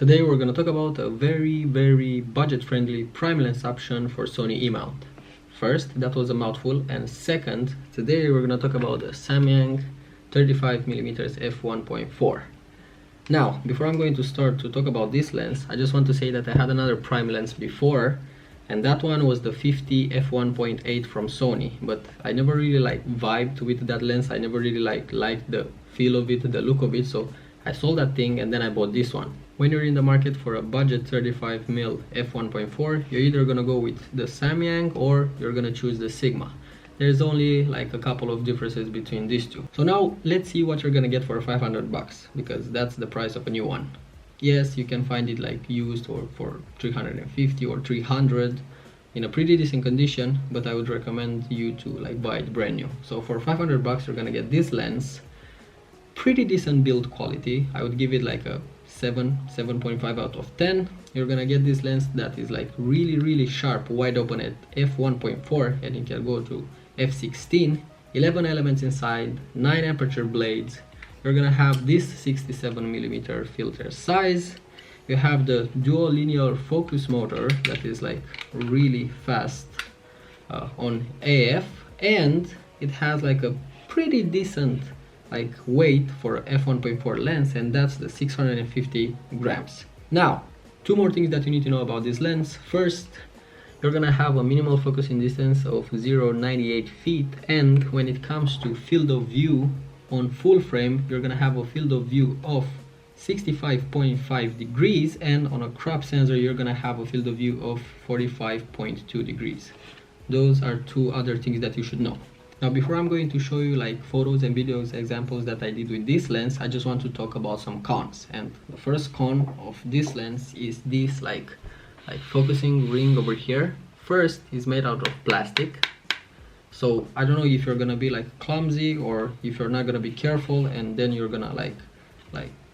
Today we're going to talk about a very budget-friendly prime lens option for Sony E-mount. First, that was a mouthful, and second, today we're going to talk about the Samyang 35mm f1.4. Now, before I'm going to start to talk about this lens, I just want to say that I had another prime lens before, and that one was the 50 f1.8 from Sony, but I never really vibed with that lens. I never really liked the feel of it, the look of it, so I sold that thing and then I bought this one. When you're in the market for a budget 35mm f1.4, you're either gonna go with the Samyang or you're gonna choose the Sigma. There's only a couple of differences between these two. So now let's see what you're gonna get for 500 bucks, because that's the price of a new one. Yes, you can find it used or for 350 or 300 in a pretty decent condition, but I would recommend you to buy it brand new. So for 500 bucks you're gonna get this lens, pretty decent build quality. I would give it a 7.5 out of 10. You're gonna get this lens that is really sharp, wide open at f1.4, and it can go to f16, 11 elements inside, 9 aperture blades. You're gonna have this 67mm filter size. You have the dual linear focus motor that is really fast on AF, and it has a pretty decent weight for a f1.4 lens, and that's the 650 grams. Now, two more things that you need to know about this lens. First, you're gonna have a minimal focusing distance of 0.98 feet, and when it comes to field of view on full frame, you're gonna have a field of view of 65.5 degrees, and on a crop sensor you're gonna have a field of view of 45.2 degrees. Those are two other things that you should know. Now, before I'm going to show you photos and videos examples that I did with this lens, I just want to talk about some cons. And the first con of this lens is this focusing ring over here. First, is made out of plastic, so I don't know if you're gonna be clumsy, or if you're not gonna be careful and then you're gonna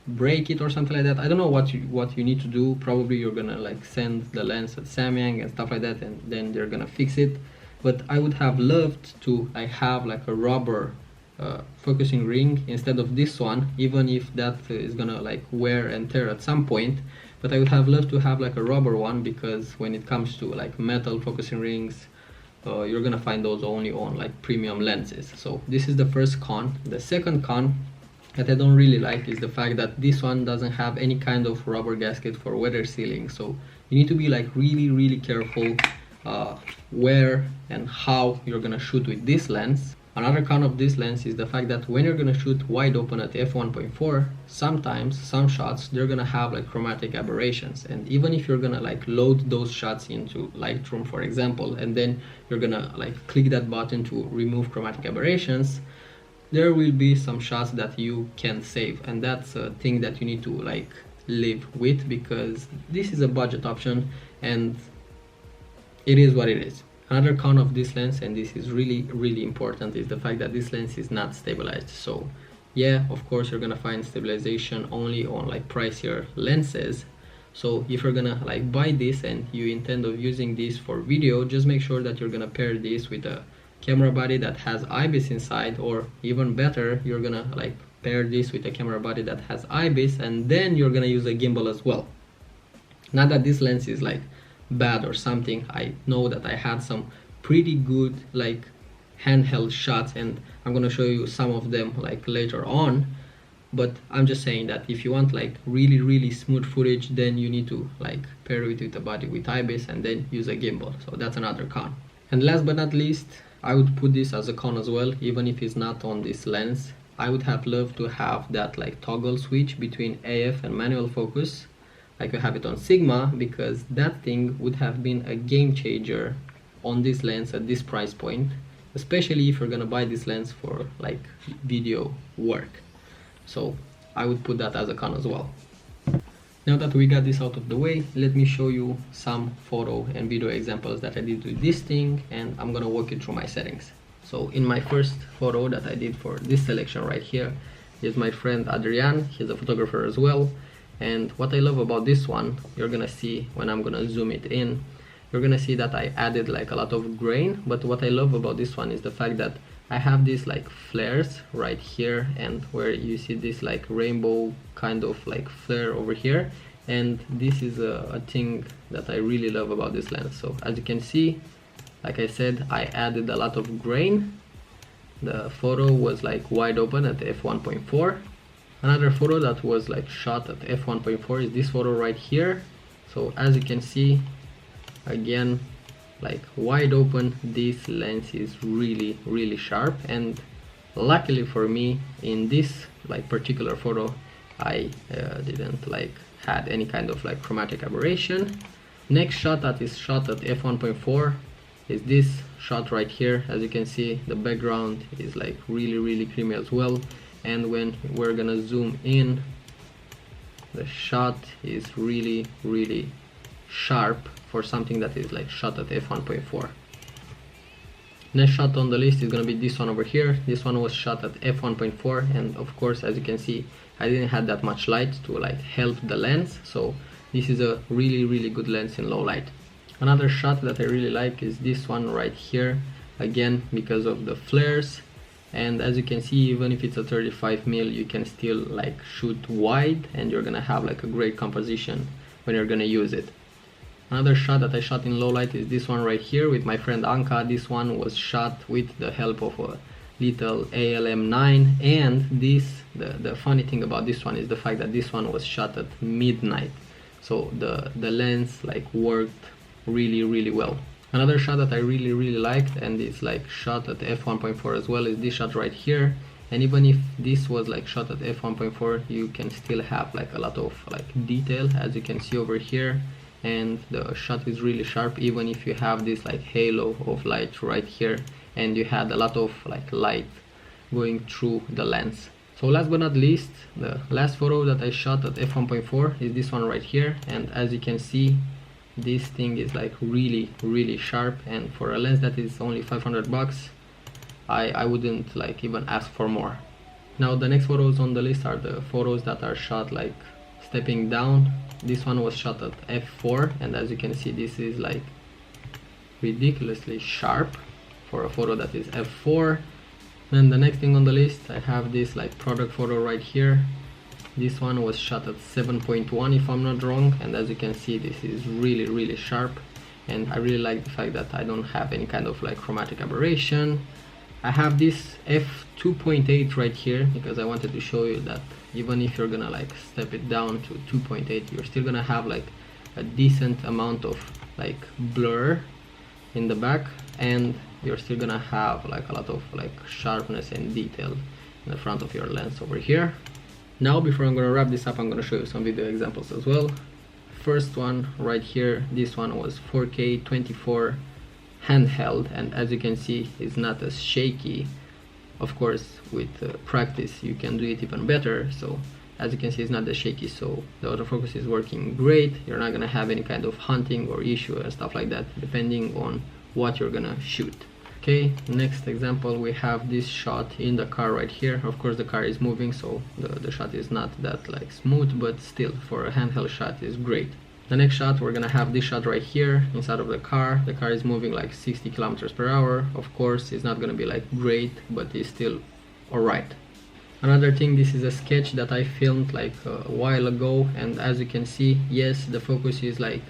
break it or something like that. I don't know what you need to do. Probably you're gonna send the lens at Samyang and stuff like that, and then they're gonna fix it. But I would have loved to have a rubber focusing ring instead of this one, even if that is gonna wear and tear at some point. But I would have loved to have a rubber one, because when it comes to metal focusing rings, you're gonna find those only on premium lenses. So this is the first con. The second con that I don't really like is the fact that this one doesn't have any kind of rubber gasket for weather sealing. So you need to be really careful where and how you're gonna shoot with this lens. Another con of this lens is the fact that when you're gonna shoot wide open at f1.4, sometimes some shots they're gonna have chromatic aberrations, and even if you're gonna load those shots into Lightroom, for example, and then you're gonna click that button to remove chromatic aberrations, there will be some shots that you can save, and that's a thing that you need to live with, because this is a budget option and it is what it is. Another con of this lens, and this is really important, is the fact that this lens is not stabilized. So yeah, of course you're gonna find stabilization only on pricier lenses. So if you're gonna buy this and you intend of using this for video, just make sure that you're gonna pair this with a camera body that has IBIS inside, or even better, you're gonna pair this with a camera body that has IBIS, and then you're gonna use a gimbal as well. Not that this lens is bad or something. I know that I had some pretty good handheld shots, and I'm gonna show you some of them later on. But I'm just saying that if you want really smooth footage, then you need to pair it with a body with IBIS and then use a gimbal. So that's another con. And last but not least, I would put this as a con as well, even if it's not on this lens. I would have loved to have that toggle switch between AF and manual focus, like you have it on Sigma, because that thing would have been a game changer on this lens at this price point, especially if you're gonna buy this lens for video work. So I would put that as a con as well. Now that we got this out of the way, let me show you some photo and video examples that I did with this thing, and I'm gonna walk you through my settings. So in my first photo that I did for this selection right here is my friend Adrian. He's a photographer as well. And what I love about this one, you're gonna see when I'm gonna zoom it in, you're gonna see that I added a lot of grain. But what I love about this one is the fact that I have these flares right here, and where you see this rainbow kind of flare over here, and this is a thing that I really love about this lens. So as you can see, like I said, I added a lot of grain. The photo was like wide open at f1.4. Another photo that was like shot at f1.4 is this photo right here. So as you can see, again, like wide open, this lens is really sharp, and luckily for me, in this like particular photo, I didn't like had any kind of like chromatic aberration. Next shot that is shot at f1.4 is this shot right here. As you can see, the background is like really creamy as well, and when we're gonna zoom in, the shot is really sharp for something that is like shot at f1.4. Next shot on the list is gonna be this one over here. This one was shot at f1.4, and of course, as you can see, I didn't have that much light to like help the lens, so this is a really good lens in low light. Another shot that I really like is this one right here, again because of the flares, and as you can see, even if it's a 35mm, you can still like shoot wide and you're gonna have like a great composition when you're gonna use it. Another shot that I shot in low light is this one right here with my friend Anka. This one was shot with the help of a little ALM9, and this, the funny thing about this one is the fact that this one was shot at midnight, so the lens like worked really well. Another shot that I really liked, and it's like shot at f1.4 as well, is this shot right here. And even if this was like shot at f1.4, you can still have like a lot of like detail, as you can see over here, and the shot is really sharp even if you have this like halo of light right here and you had a lot of like light going through the lens. So last but not least, the last photo that I shot at f1.4 is this one right here, and as you can see, this thing is like really sharp, and for a lens that is only 500 bucks, I wouldn't like even ask for more. Now the next photos on the list are the photos that are shot like stepping down. This one was shot at f4, and as you can see, this is like ridiculously sharp for a photo that is f4. Then the next thing on the list, I have this like product photo right here. This one was shot at 7.1 if I'm not wrong, and as you can see, this is really sharp, and I really like the fact that I don't have any kind of like chromatic aberration. I have this f2.8 right here because I wanted to show you that even if you're gonna like step it down to 2.8, you're still gonna have like a decent amount of like blur in the back, and you're still gonna have like a lot of like sharpness and detail in the front of your lens over here. Now before I'm gonna wrap this up, I'm gonna show you some video examples as well. First one right here, this one was 4K 24 handheld, and as you can see, it's not as shaky. Of course, with practice you can do it even better. So as you can see, it's not that shaky, so the autofocus is working great. You're not gonna have any kind of hunting or issue and stuff like that, depending on what you're gonna shoot. Okay, next example, we have this shot in the car right here. Of course the car is moving, so the shot is not that like smooth, but still for a handheld shot is great. The next shot, we're gonna have this shot right here inside of the car. The car is moving like 60 kilometers per hour. Of course it's not gonna be like great, but it's still alright. Another thing, this is a sketch that I filmed like a while ago, and as you can see, yes, the focus is like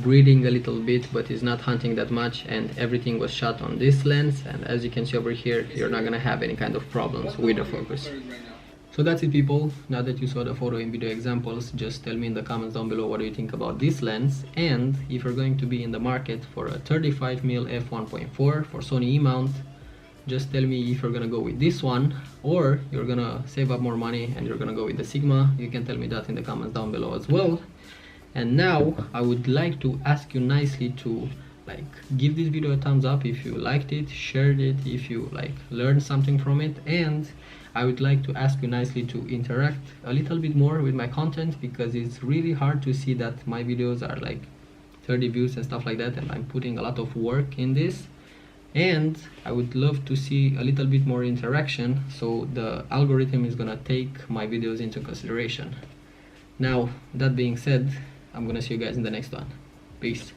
breathing a little bit, but it's not hunting that much, and everything was shot on this lens, and as you can see over here, you're not gonna have any kind of problems with the focus. So that's it, people. Now that you saw the photo and video examples, just tell me in the comments down below what do you think about this lens, and if you're going to be in the market for a 35mm f1.4 for Sony E-mount, just tell me if you're gonna go with this one or you're gonna save up more money and you're gonna go with the Sigma. You can tell me that in the comments down below as well. And now I would like to ask you nicely to like give this video a thumbs up if you liked it, shared it if you like learned something from it, and I would like to ask you nicely to interact a little bit more with my content, because it's really hard to see that my videos are like 30 views and stuff like that, and I'm putting a lot of work in this, and I would love to see a little bit more interaction, so the algorithm is gonna take my videos into consideration. Now that being said, I'm gonna see you guys in the next one. Peace.